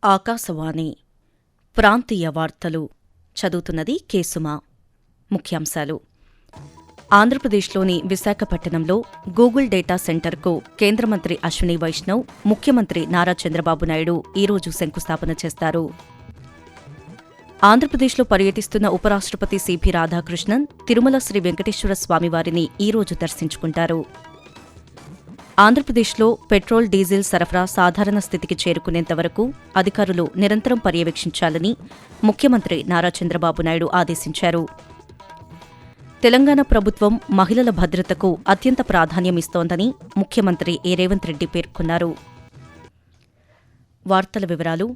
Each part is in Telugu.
ఆకాశవాణి ప్రాంతీయ వార్తలు చదువుతున్నది కేసుమా. ముఖ్యాంశాలు: ఆంధ్రప్రదేశ్లోని విశాఖపట్టణంలో గూగుల్ డేటా సెంటర్కు కేంద్ర మంత్రి అశ్విని వైష్ణవ్, ముఖ్యమంత్రి నారా చంద్రబాబు నాయుడు ఈరోజు శంకుస్థాపన చేస్తారు. ఆంధ్రప్రదేశ్లో పర్యటిస్తున్న ఉపరాష్ట్రపతి సిపి రాధాకృష్ణన్ తిరుమల శ్రీ వెంకటేశ్వర స్వామివారిని ఈరోజు దర్శించుకుంటారు. ఆంధ్రప్రదేశ్లో పెట్రోల్, డీజిల్ సరఫరా సాధారణ స్థితికి చేరుకునేంతవరకు అధికారులు నిరంతరం పర్యవేక్షించాలని ముఖ్యమంత్రి నారా చంద్రబాబు నాయుడు ఆదేశించారు. తెలంగాణ ప్రభుత్వం మహిళల భద్రతకు అత్యంత ప్రాధాన్యమిస్తోందని ముఖ్యమంత్రి రేవంత్ రెడ్డి పేర్కొన్నారు. వార్తల వివరాలు: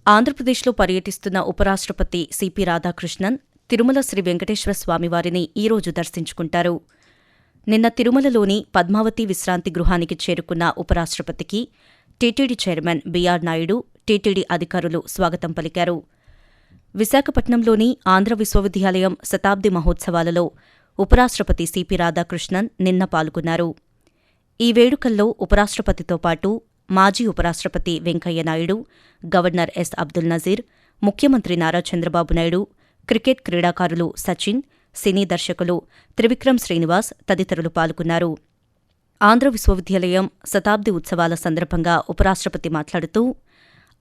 ఆంధ్రప్రదేశ్లో పర్యటిస్తున్న ఉపరాష్ట్రపతి సిపి రాధాకృష్ణన్ తిరుమల శ్రీ వెంకటేశ్వర స్వామివారిని ఈరోజు దర్శించుకుంటారు. నిన్న తిరుమలలోని పద్మావతి విశ్రాంతి గృహానికి చేరుకున్న ఉపరాష్ట్రపతికి TTD chairman B R Naidu, TTD అధికారులు స్వాగతం పలికారు. విశాఖపట్నంలోని ఆంధ్ర విశ్వవిద్యాలయం శతాబ్ది మహోత్సవాలలో ఉపరాష్ట్రపతి సిపి రాధాకృష్ణన్ నిన్న పాల్గొన్నారు. ఈ వేడుకల్లో ఉపరాష్ట్రపతితో పాటు మాజీ ఉపరాష్ట్రపతి వెంకయ్యనాయుడు, గవర్నర్ ఎస్ అబ్దుల్ నజీర్, ముఖ్యమంత్రి నారా చంద్రబాబు నాయుడు, క్రికెట్ క్రీడాకారులు సచిన్, సినీ దర్శకులు త్రివిక్రమ్ శ్రీనివాస్ తదితరులు పాల్గొన్నారు. ఆంధ్ర విశ్వవిద్యాలయం శతాబ్ది ఉత్సవాల సందర్భంగా ఉపరాష్ట్రపతి మాట్లాడుతూ,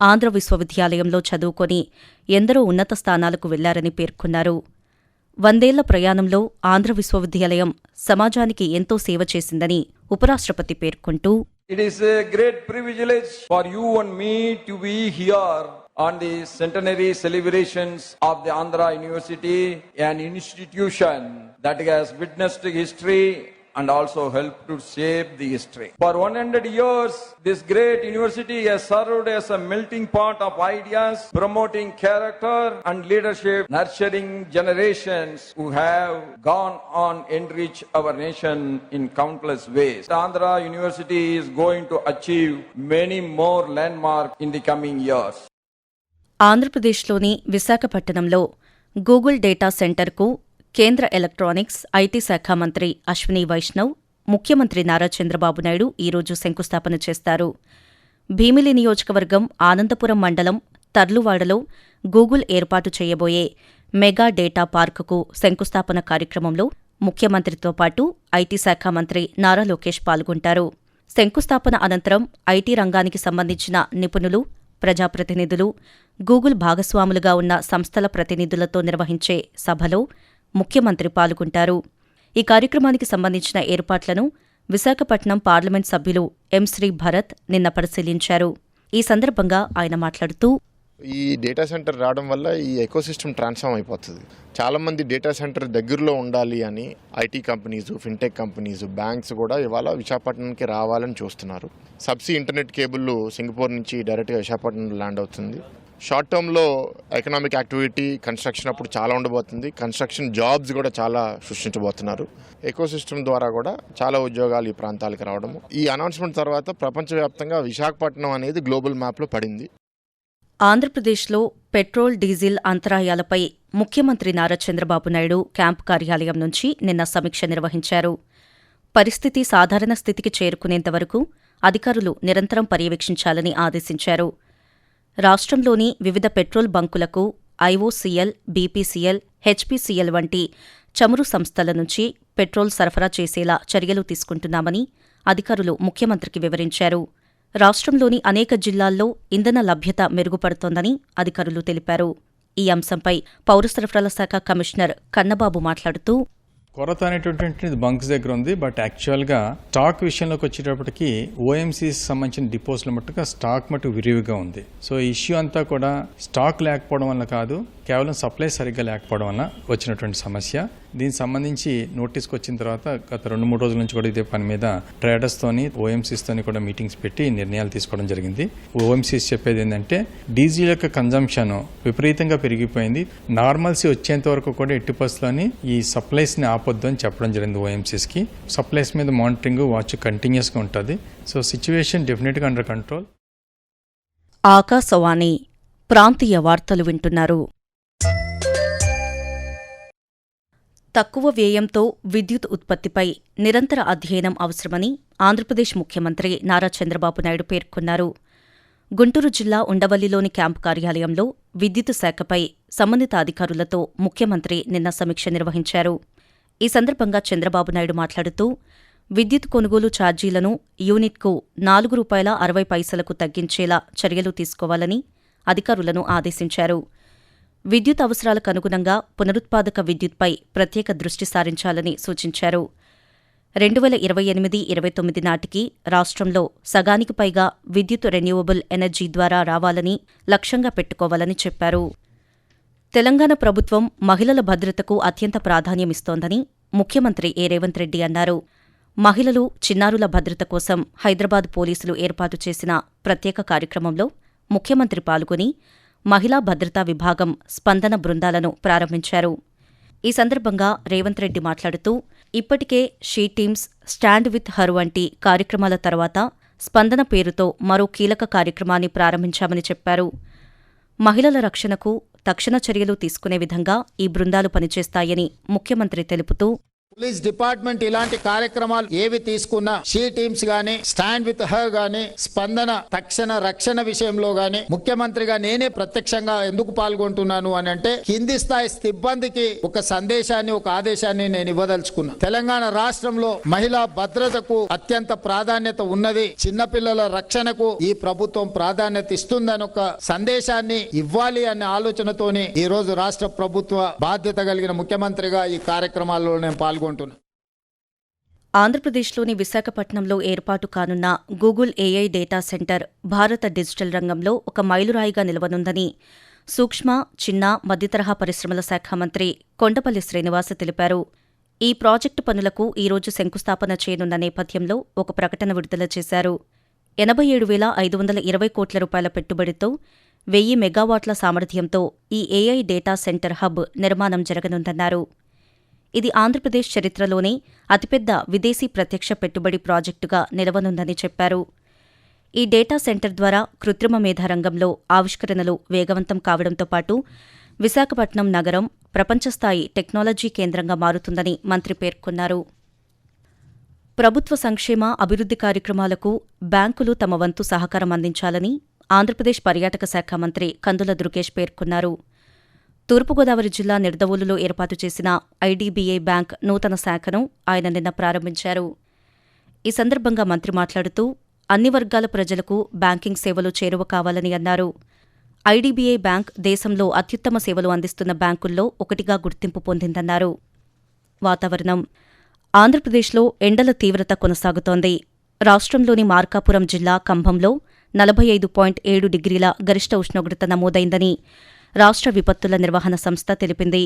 ఆంధ్ర విశ్వవిద్యాలయంలో చదువుకొని ఎందరో ఉన్నత స్థానాలకు వెళ్లారని పేర్కొన్నారు. 100 ఏళ్ల ప్రయాణంలో ఆంధ్ర విశ్వవిద్యాలయం సమాజానికి ఎంతో సేవ చేసిందని ఉపరాష్ట్రపతి పేర్కొంటూ, It is a great privilege for you and me to be here on the centenary celebrations of the Andhra University, an institution that has witnessed history and also helped to shape the history. For 100 years, this great university has served as a melting pot of ideas, promoting character and leadership, nurturing generations who have gone on enrich our nation in countless ways. Andhra University is going to achieve many more landmarks in the coming years. ఆంధ్రప్రదేశ్లోని విశాఖపట్టణంలో గూగుల్ డేటా సెంటర్కు కేంద్ర ఎలక్ట్రానిక్స్, ఐటీ శాఖ మంత్రి అశ్విని వైష్ణవ్, ముఖ్యమంత్రి నారా చంద్రబాబు నాయుడు ఈరోజు శంకుస్థాపన చేస్తారు. భీమిలి నియోజకవర్గం ఆనందపురం మండలం తర్లువాడలో గూగుల్ ఏర్పాటు చేయబోయే మెగా డేటా పార్కుకు శంకుస్థాపన కార్యక్రమంలో ముఖ్యమంత్రితో పాటు ఐటీ శాఖ మంత్రి నారా లోకేష్ పాల్గొంటారు. శంకుస్థాపన అనంతరం ఐటీ రంగానికి సంబంధించిన నిపుణులు, ప్రజాప్రతినిధులు, గూగుల్ భాగస్వాములుగా ఉన్న సంస్థల ప్రతినిధులతో నిర్వహించే సభలో ముఖ్యమంత్రి పాల్గొంటారు. ఈ కార్యక్రమానికి సంబంధించిన ఏర్పాట్లను విశాఖపట్నం పార్లమెంట్ సభ్యులు ఎం. శ్రీ భరత్ నిన్న పరిశీలించారు. ఈ సందర్భంగా ఆయన మాట్లాడుతూ, ఈ డేటా సెంటర్ రావడం వల్ల ఈ ఎకోసిస్టమ్ ట్రాన్స్ఫార్మ్ అయిపోతుంది. చాలామంది డేటా సెంటర్ దగ్గరలో ఉండాలి అని IT companies, fintech companies, banks కూడా ఇవాళ విశాఖపట్నంకి రావాలని చూస్తున్నారు. సబ్సీ ఇంటర్నెట్ కేబుల్ సింగపూర్ నుంచి డైరెక్ట్గా విశాఖపట్నంలో ల్యాండ్ అవుతుంది. షార్ట్ టర్మ్లో ఎకనామిక్ యాక్టివిటీ, కన్స్ట్రక్షన్ అప్పుడు చాలా ఉండబోతుంది. కన్స్ట్రక్షన్ జాబ్స్ కూడా చాలా సృష్టించబోతున్నారు. ఎకోసిస్టమ్ ద్వారా కూడా చాలా ఉద్యోగాలు ఈ ప్రాంతాలకు రావడము. ఈ అనౌన్స్మెంట్ తర్వాత ప్రపంచవ్యాప్తంగా విశాఖపట్నం అనేది గ్లోబల్ మ్యాప్లో పడింది. ఆంధ్రప్రదేశ్లో పెట్రోల్, డీజిల్ అంతరాయాలపై ముఖ్యమంత్రి నారా చంద్రబాబు నాయుడు క్యాంపు కార్యాలయం నుంచి నిన్న సమీక్ష నిర్వహించారు. పరిస్థితి సాధారణ స్థితికి చేరుకునేంతవరకు అధికారులు నిరంతరం పర్యవేక్షించాలని ఆదేశించారు. రాష్ట్రంలోని వివిధ పెట్రోల్ బంకులకు ఐఓసీఎల్, బీపీసీఎల్, హెచ్పీసీఎల్ వంటి చమురు సంస్థల నుంచి పెట్రోల్ సరఫరా చేసేలా చర్యలు తీసుకుంటున్నామని అధికారులు ముఖ్యమంత్రికి వివరించారు. రాష్ట్రంలోని అనేక జిల్లాల్లో ఇంధన లభ్యత మెరుగుపడుతోందని అధికారులు తెలిపారు. ఈ అంశంపై పౌర సరఫరాల శాఖ కమిషనర్ కన్నబాబు మాట్లాడుతూ, కొరత అనేటువంటిది బంక్స్ దగ్గర ఉంది. బట్ యాక్చువల్గా స్టాక్ విషయంలోకి వచ్చేటప్పటికి ఓఎంసీస్ సంబంధించిన డిపోస్ల మట్టుగా స్టాక్ మటు విరివిగా ఉంది. సో ఈ ఇష్యూ అంతా కూడా స్టాక్ లేకపోవడం వల్ల కాదు, కేవలం సప్లై సరిగ్గా లేకపోవడం వల్ల వచ్చినటువంటి సమస్య. దీనికి సంబంధించి నోటీస్కి వచ్చిన తర్వాత గత 2-3 రోజుల నుంచి కూడా ఇదే పని మీద ట్రేడర్స్తోని, ఓఎంసీస్తోని కూడా మీటింగ్స్ పెట్టి నిర్ణయాలు తీసుకోవడం జరిగింది. ఓఎంసీస్ చెప్పేది ఏంటంటే డీజిల్ యొక్క కన్జంప్షన్ విపరీతంగా పెరిగిపోయింది. నార్మల్సీ వచ్చేంత వరకు కూడా ఎట్టి పరిస్థితుల్లోని ఈ సప్లైస్ని ఆపొద్దు అని చెప్పడం జరిగింది ఓఎంసీస్కి. సప్లైస్ మీద మానిటరింగ్, వాచ్ కంటిన్యూస్గా ఉంటుంది. సో సిచ్యువేషన్ డెఫినెట్గా అండర్ కంట్రోల్. ఆకాశవాణి ప్రాంతీయ వార్తలు వింటున్నారు. తక్కువ వ్యయంతో విద్యుత్ ఉత్పత్తిపై నిరంతర అధ్యయనం అవసరమని ఆంధ్రప్రదేశ్ ముఖ్యమంత్రి నారా చంద్రబాబు నాయుడు పేర్కొన్నారు. గుంటూరు జిల్లా ఉండవల్లిలోని క్యాంపు కార్యాలయంలో విద్యుత్ శాఖపై సంబంధిత అధికారులతో ముఖ్యమంత్రి నిన్న సమీక్ష నిర్వహించారు. ఈ సందర్భంగా చంద్రబాబు నాయుడు మాట్లాడుతూ విద్యుత్ కొనుగోలు ఛార్జీలను యూనిట్కు ₹4.60 తగ్గించేలా చర్యలు తీసుకోవాలని అధికారులను ఆదేశించారు. విద్యుత్ అవసరాలకు అనుగుణంగా పునరుత్పాదక విద్యుత్పై ప్రత్యేక దృష్టి సారించాలని సూచించారు. 2028-29 నాటికి రాష్ట్రంలో సగానికి పైగా విద్యుత్ రెన్యూవబుల్ ఎనర్జీ ద్వారా రావాలని లక్ష్యంగా పెట్టుకోవాలని చెప్పారు. తెలంగాణ ప్రభుత్వం మహిళల భద్రతకు అత్యంత ప్రాధాన్యమిస్తోందని ముఖ్యమంత్రి రేవంత్ రెడ్డి అన్నారు. మహిళలు, చిన్నారుల భద్రత కోసం హైదరాబాద్ పోలీసులు ఏర్పాటు చేసిన ప్రత్యేక కార్యక్రమంలో ముఖ్యమంత్రి పాల్గొని మహిళా భద్రతా విభాగం స్పందన బృందాలను ప్రారంభించారు. ఈ సందర్భంగా రేవంత్ రెడ్డి మాట్లాడుతూ ఇప్పటికే she teams, stand with her వంటి కార్యక్రమాల తర్వాత స్పందన పేరుతో మరో కీలక కార్యక్రమాన్ని ప్రారంభించామని చెప్పారు. మహిళల రక్షణకు తక్షణ చర్యలు తీసుకునే విధంగా ఈ బృందాలు పనిచేస్తాయని ముఖ్యమంత్రి తెలుపుతూ పోలీస్ డిపార్ట్మెంట్ ఇలాంటి కార్యక్రమాలు ఏవి తీసుకున్నా షీ టీమ్స్ గానీ, స్టాండ్ విత్ హర్ గానీ, స్పందన తక్షణ రక్షణ విషయంలో గానీ ముఖ్యమంత్రిగా నేనే ప్రత్యక్షంగా ఎందుకు పాల్గొంటున్నాను అని అంటే కింది స్థాయి సిబ్బందికి ఒక సందేశాన్ని, ఒక ఆదేశాన్ని నేను ఇవ్వదలుచుకున్నా. తెలంగాణ రాష్ట్రంలో మహిళా భద్రతకు అత్యంత ప్రాధాన్యత ఉన్నది. చిన్నపిల్లల రక్షణకు ఈ ప్రభుత్వం ప్రాధాన్యత ఇస్తుందని ఒక సందేశాన్ని ఇవ్వాలి అనే ఆలోచనతోని ఈ రోజు రాష్ట్ర ప్రభుత్వ బాధ్యత కలిగిన ముఖ్యమంత్రిగా ఈ కార్యక్రమాల్లో నేను పాల్గొంటున్నాను. ఆంధ్రప్రదేశ్లోని విశాఖపట్నంలో ఏర్పాటు కానున్న గూగుల్ ఏఐ డేటా సెంటర్ భారత డిజిటల్ రంగంలో ఒక మైలురాయిగా నిలవనుందని సూక్ష్మ, చిన్న, మధ్యతరహా పరిశ్రమల శాఖ మంత్రి కొండపల్లి శ్రీనివాస్ తెలిపారు. ఈ ప్రాజెక్టు పనులకు ఈరోజు శంకుస్థాపన చేయనున్న నేపథ్యంలో ఒక ప్రకటన విడుదల చేశారు. 87,520 కోట్ల రూపాయల పెట్టుబడితో 1000 మెగావాట్ల సామర్థ్యంతో ఈ ఏఐ డేటా సెంటర్ హబ్ నిర్మాణం జరగనుందన్నారు. ఇది ఆంధ్రప్రదేశ్ చరిత్రలోనే అతిపెద్ద విదేశీ ప్రత్యక్ష పెట్టుబడి ప్రాజెక్టుగా నిలవనుందని చెప్పారు. ఈ డేటా సెంటర్ ద్వారా కృత్రిమ మేధ రంగంలో ఆవిష్కరణలు వేగవంతం కావడంతో పాటు విశాఖపట్నం నగరం ప్రపంచస్థాయి టెక్నాలజీ కేంద్రంగా మారుతుందని మంత్రి పేర్కొన్నారు. ప్రభుత్వ సంక్షేమ, అభివృద్ధి కార్యక్రమాలకు బ్యాంకులు తమ వంతు సహకారం అందించాలని ఆంధ్రప్రదేశ్ పర్యాటక శాఖ మంత్రి కందుల దుర్గేష్ పేర్కొన్నారు. తూర్పుగోదావరి జిల్లా నిడదవోలులో ఏర్పాటు చేసిన ఐడీబీఐ బ్యాంక్ నూతన శాఖను ఆయన నిన్న ప్రారంభించారు. ఈ సందర్భంగా మంత్రి మాట్లాడుతూ అన్ని వర్గాల ప్రజలకు బ్యాంకింగ్ సేవలు చేరువ కావాలని అన్నారు. ఐడీబీఐ బ్యాంక్ దేశంలో అత్యుత్తమ సేవలు అందిస్తున్న బ్యాంకుల్లో ఒకటిగా గుర్తింపు పొందిందన్నారు. వాతావరణం. ఆంధ్రప్రదేశ్లో ఎండల తీవ్రత కొనసాగుతోంది. రాష్ట్రంలోని మార్కాపురం జిల్లా కంభంలో 45.7 డిగ్రీల గరిష్ట ఉష్ణోగ్రత నమోదైందని రాష్ట్ర విపత్తుల నిర్వహణ సంస్థ తెలిపింది.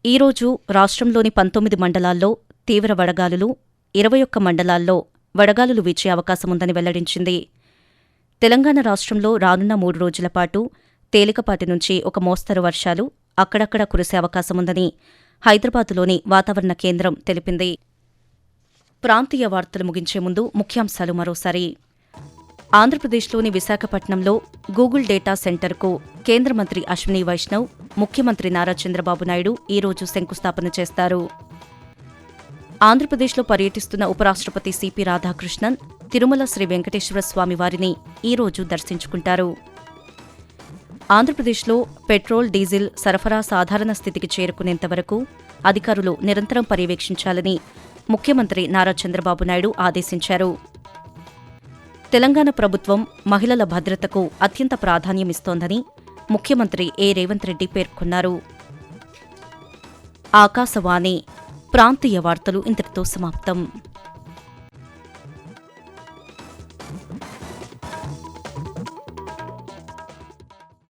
ఈరోజు రాష్ట్రంలోని 19 మండలాల్లో తీవ్ర వడగాలులు, 21 మండలాల్లో వడగాలులు వీచే అవకాశముందని వెల్లడించింది. తెలంగాణ రాష్ట్రంలో రానున్న 3 రోజుల పాటు తేలికపాటి నుంచి ఒక మోస్తరు వర్షాలు అక్కడక్కడ కురిసే అవకాశముందని హైదరాబాదులోని వాతావరణ కేంద్రం తెలిపింది. ప్రాంతీయ వార్తలు ముగించే ముందు ముఖ్యాంశాలు మరోసారి. ఆంధ్రప్రదేశ్లోని విశాఖపట్నంలో గూగుల్ డేటా సెంటర్కు కేంద్ర మంత్రి అశ్విని వైష్ణవ్, ముఖ్యమంత్రి నారా చంద్రబాబు నాయుడు ఈరోజు శంకుస్థాపన చేస్తారు. ఆంధ్రప్రదేశ్లో పర్యటిస్తున్న ఉపరాష్ట్రపతి సిపి రాధాకృష్ణన్ తిరుమల శ్రీ వెంకటేశ్వర స్వామివారిని ఈరోజు దర్శించుకుంటారు. ఆంధ్రప్రదేశ్లో పెట్రోల్, డీజిల్ సరఫరా సాధారణ స్థితికి చేరుకునేంత వరకు అధికారులు నిరంతరం పర్యవేక్షించాలని ముఖ్యమంత్రి నారా చంద్రబాబు నాయుడు ఆదేశించారు. తెలంగాణ ప్రభుత్వం మహిళల భద్రతకు అత్యంత ప్రాధాన్యమిస్తోందని ముఖ్యమంత్రి రేవంత్ రెడ్డి పేర్కొన్నారు. ఆకాశవాణి ప్రాంతీయ వార్తలు ఇంతటితో సమాప్తం.